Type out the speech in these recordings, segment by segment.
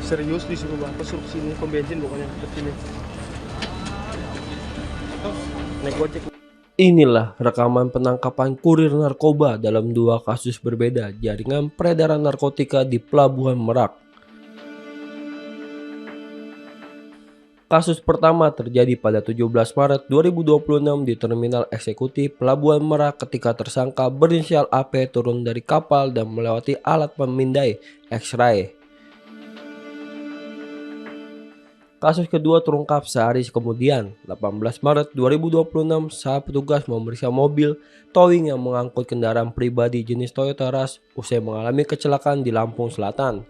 Serius disuruh bapak suruh sini pom bensin bukannya ke sini. Naik gojek. Inilah rekaman penangkapan kurir narkoba dalam dua kasus berbeda jaringan peredaran narkotika di Pelabuhan Merak. Kasus pertama terjadi pada 17 Maret 2026 di Terminal Eksekutif Pelabuhan Merak ketika tersangka berinisial AP turun dari kapal dan melewati alat pemindai X-ray. Kasus kedua terungkap sehari kemudian, 18 Maret 2026 saat petugas memeriksa mobil towing yang mengangkut kendaraan pribadi jenis Toyota Rush usai mengalami kecelakaan di Lampung Selatan.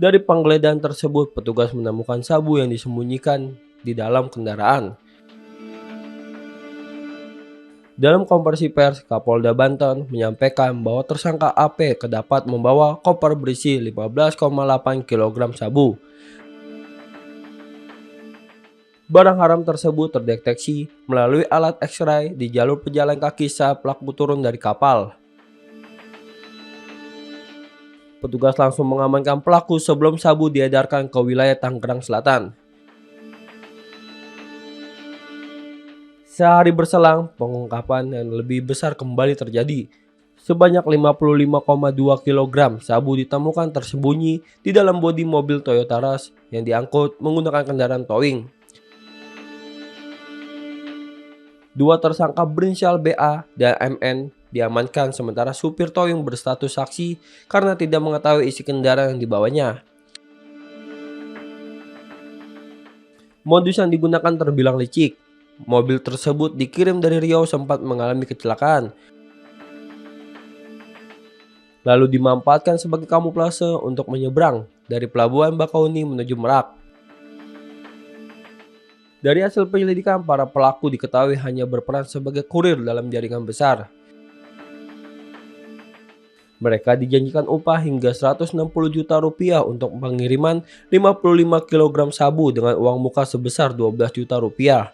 Dari penggeledahan tersebut, petugas menemukan sabu yang disembunyikan di dalam kendaraan. Dalam konversi pers, Kapolda Banten menyampaikan bahwa tersangka AP kedapat membawa koper berisi 15,8 kg sabu. Barang haram tersebut terdeteksi melalui alat X-ray di jalur pejalan kaki saat pelaku turun dari kapal. Petugas langsung mengamankan pelaku sebelum sabu diedarkan ke wilayah Tangerang Selatan. Sehari berselang, pengungkapan yang lebih besar kembali terjadi. Sebanyak 55,2 kg sabu ditemukan tersembunyi di dalam bodi mobil Toyota Rush yang diangkut menggunakan kendaraan towing. Dua tersangka berinisial BA dan MN diamankan sementara supir towing berstatus saksi karena tidak mengetahui isi kendaraan yang dibawanya. Modus yang digunakan terbilang licik. Mobil tersebut dikirim dari Riau sempat mengalami kecelakaan, lalu dimanfaatkan sebagai kamuflase untuk menyeberang dari Pelabuhan Bakauheni menuju Merak. Dari hasil penyelidikan, para pelaku diketahui hanya berperan sebagai kurir dalam jaringan besar. Mereka dijanjikan upah hingga 160 juta rupiah untuk pengiriman 55 kg sabu dengan uang muka sebesar 12 juta rupiah.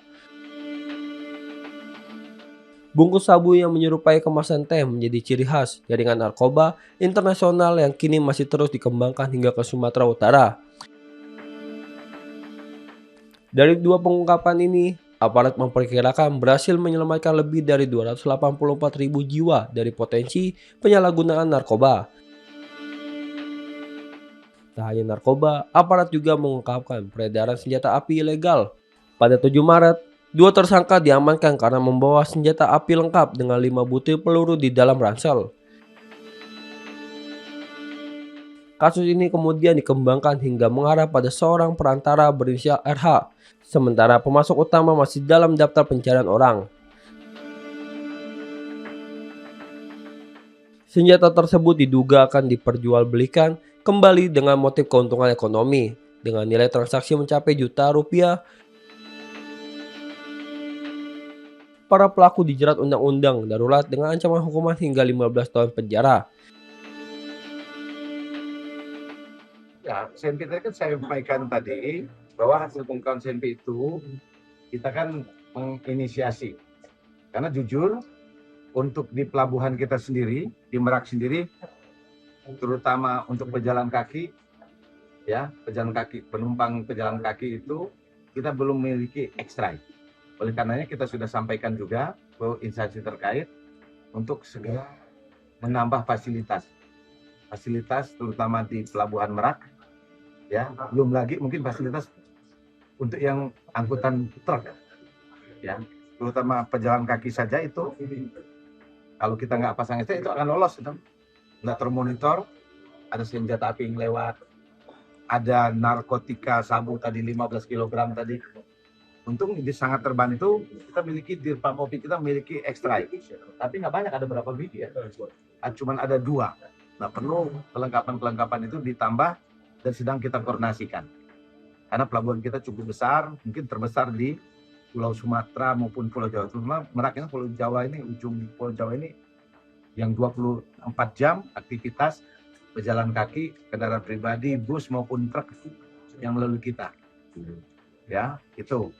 Bungkus sabu yang menyerupai kemasan teh menjadi ciri khas jaringan narkoba internasional yang kini masih terus dikembangkan hingga ke Sumatera Utara. Dari dua pengungkapan ini, aparat memperkirakan berhasil menyelamatkan lebih dari 284.000 jiwa dari potensi penyalahgunaan narkoba. Tak hanya narkoba, aparat juga mengungkapkan peredaran senjata api ilegal. Pada 7 Maret, dua tersangka diamankan karena membawa senjata api lengkap dengan 5 butir peluru di dalam ransel. Kasus ini kemudian dikembangkan hingga mengarah pada seorang perantara berinisial RH, sementara pemasok utama masih dalam daftar pencarian orang. Senjata tersebut diduga akan diperjualbelikan kembali dengan motif keuntungan ekonomi, dengan nilai transaksi mencapai jutaan rupiah. Para pelaku dijerat undang-undang darurat dengan ancaman hukuman hingga 15 tahun penjara. Ya, CNP tadi kan saya sampaikan tadi bahwa hasil pengungkapan CNP itu kita kan menginisiasi. Karena jujur untuk di pelabuhan kita sendiri, di Merak sendiri, terutama untuk pejalan kaki, ya pejalan kaki, penumpang pejalan kaki itu kita belum memiliki X-ray. Oleh karenanya kita sudah sampaikan juga bahwa instansi terkait untuk segera menambah fasilitas terutama di Pelabuhan Merak, ya belum lagi mungkin fasilitas untuk yang angkutan truk, ya terutama pejalan kaki saja itu kalau kita nggak pasang itu akan lolos, itu nggak termonitor, ada senjata api yang lewat, ada narkotika sabu tadi 15 kg tadi. Untung ini sangat terbantu, kita miliki di Pamopi kita memiliki X-ray, tapi nggak banyak, ada berapa biji ya? Cuman ada 2. Nah perlu kelengkapan itu ditambah dan sedang kita koordinasikan. Karena pelabuhan kita cukup besar, mungkin terbesar di Pulau Sumatera maupun Pulau Jawa. Terutama Merak ini, Pulau Jawa ini, ujung Pulau Jawa ini yang 24 jam aktivitas pejalan kaki, kendaraan pribadi, bus maupun truk yang melalui kita. Ya, itu.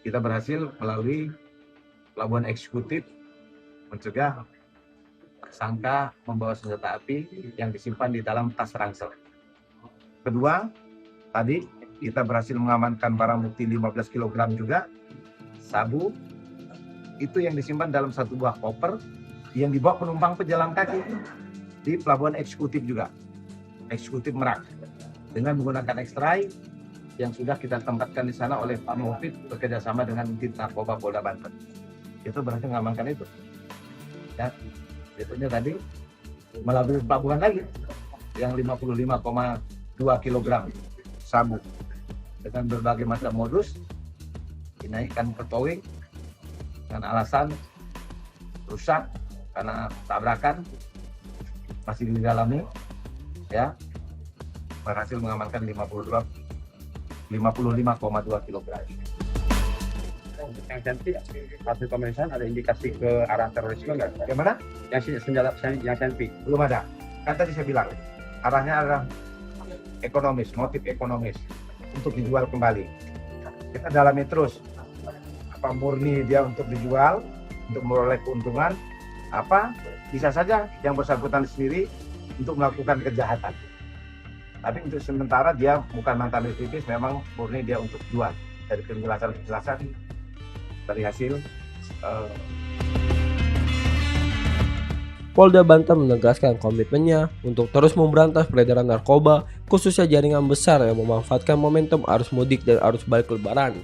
Kita berhasil melalui pelabuhan eksekutif mencegah tersangka membawa senjata api yang disimpan di dalam tas ransel. Kedua, tadi kita berhasil mengamankan barang bukti 15 kg juga, sabu, itu yang disimpan dalam satu buah koper yang dibawa penumpang pejalan kaki di pelabuhan eksekutif juga, eksekutif Merak, dengan menggunakan ekstrai yang sudah kita tempatkan di sana oleh Pak Mufid bekerjasama dengan Dit Narkoba Polda Banten. Itu berhasil mengamankan itu. Ya, itunya tadi melalui pelabuhan lagi yang 55,2 kg sabu dengan berbagai macam modus dinaikkan ke towing dengan alasan rusak karena tabrakan, masih didalami, ya, berhasil mengamankan 55,2 kg. Yang Senpi hasil pemeriksaan ada indikasi ke arah terorisme nggak? Bagaimana? Yang senjata yang Senpi Belum ada. Kan tadi saya bilang arahnya adalah ekonomis, motif ekonomis untuk dijual kembali. Kita dalami terus apa murni dia untuk dijual, untuk memperoleh keuntungan, apa bisa saja yang bersangkutan sendiri untuk melakukan kejahatan. Tapi untuk sementara dia bukan mantan residivis, memang murni dia untuk jual. Dari penjelasan dari hasil Polda Banten menegaskan komitmennya untuk terus memberantas peredaran narkoba, khususnya jaringan besar yang memanfaatkan momentum arus mudik dan arus balik Lebaran.